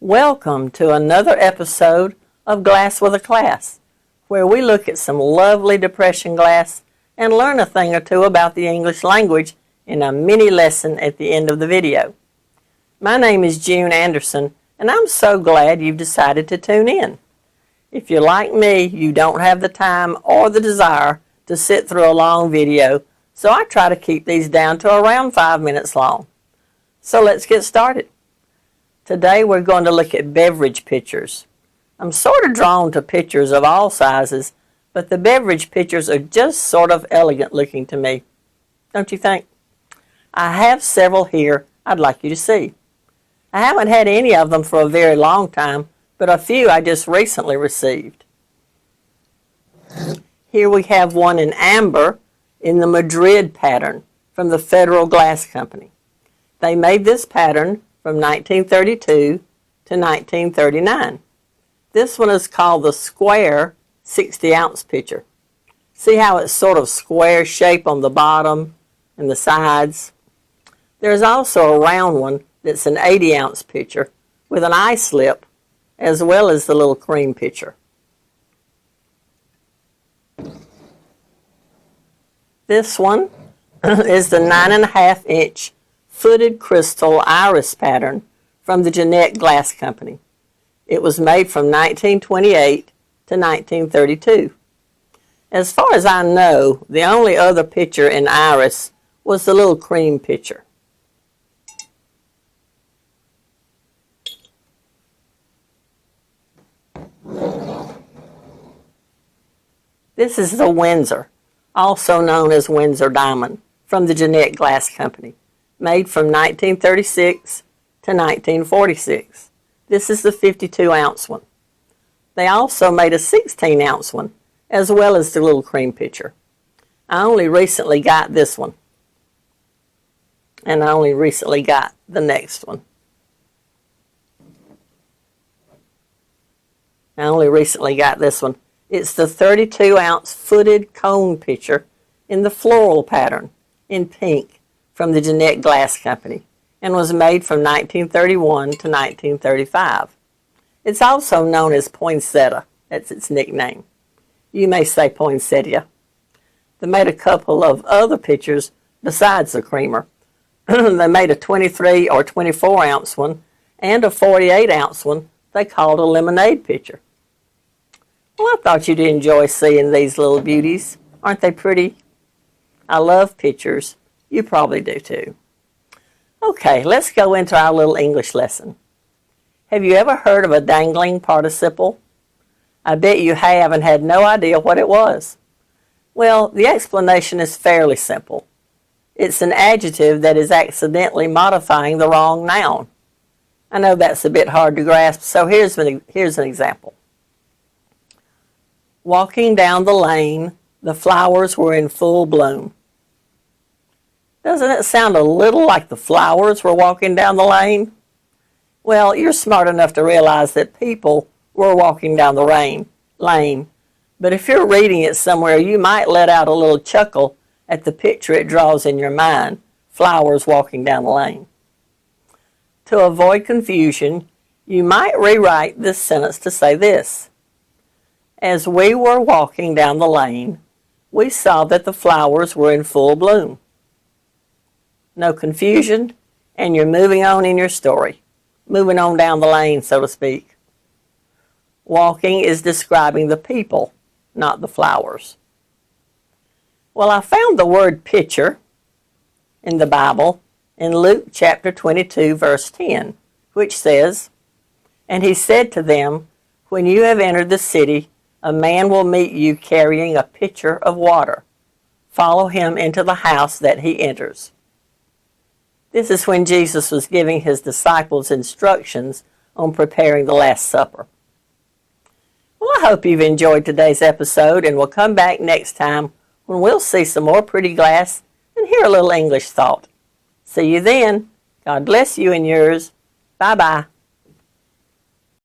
Welcome to another episode of Glass with a Class, where we look at some lovely depression glass and learn a thing or two about the English language in a mini lesson at the end of the video. My name is June Anderson, and I'm so glad you've decided to tune in. If you're like me, you don't have the time or the desire to sit through a long video, so I try to keep these down to around 5 minutes long. So let's get started. Today we're going to look at beverage pitchers. I'm sort of drawn to pitchers of all sizes, but the beverage pitchers are just sort of elegant looking to me. Don't you think? I have several here I'd like you to see. I haven't had any of them for a very long time, but a few I just recently received. Here we have one in amber in the Madrid pattern from the Federal Glass Company. They made this pattern from 1932 to 1939. This one is called the square 60-ounce pitcher. See how it's sort of square shape on the bottom and the sides? There's also a round one that's an 80-ounce pitcher with an ice lip as well as the little cream pitcher. This one is the 9.5-inch footed crystal iris pattern from the GWAC Glass Company. It was made from 1928 to 1932. As far as I know, the only other pitcher in iris was the little cream pitcher. This is the Windsor, also known as Windsor Diamond, from the GWAC Glass Company, made from 1936 to 1946. This is the 52-ounce one. They also made a 16-ounce one, as well as the little cream pitcher. I only recently got this one, and I only recently got the next one. I only recently got this one. It's the 32-ounce footed cone pitcher in the floral pattern in pink from the GWAC Glass Company and was made from 1931 to 1935. It's also known as poinsettia. That's its nickname. You may say poinsettia. They made a couple of other pitchers besides the creamer. They made a 23 or 24-ounce one and a 48-ounce one they called a lemonade pitcher. Well, I thought you'd enjoy seeing these little beauties. Aren't they pretty? I love pitchers. You probably do too. Okay, let's go into our little English lesson. Have you ever heard of a dangling participle? I bet you have and had no idea what it was. Well, the explanation is fairly simple. It's an adjective that is accidentally modifying the wrong noun. I know that's a bit hard to grasp, so here's an example. Walking down the lane, the flowers were in full bloom. Doesn't it sound a little like the flowers were walking down the lane? Well, you're smart enough to realize that people were walking down the lane, but if you're reading it somewhere, you might let out a little chuckle at the picture it draws in your mind, flowers walking down the lane. To avoid confusion, you might rewrite this sentence to say this. As we were walking down the lane, we saw that the flowers were in full bloom. No confusion, and you're moving on in your story. Moving on down the lane, so to speak. Walking is describing the people, not the flowers. Well, I found the word pitcher in the Bible in Luke chapter 22, verse 10, which says, "And he said to them, when you have entered the city, a man will meet you carrying a pitcher of water. Follow him into the house that he enters." This is when Jesus was giving his disciples instructions on preparing the Last Supper. Well, I hope you've enjoyed today's episode, and we'll come back next time when we'll see some more pretty glass and hear a little English thought. See you then. God bless you and yours. Bye-bye.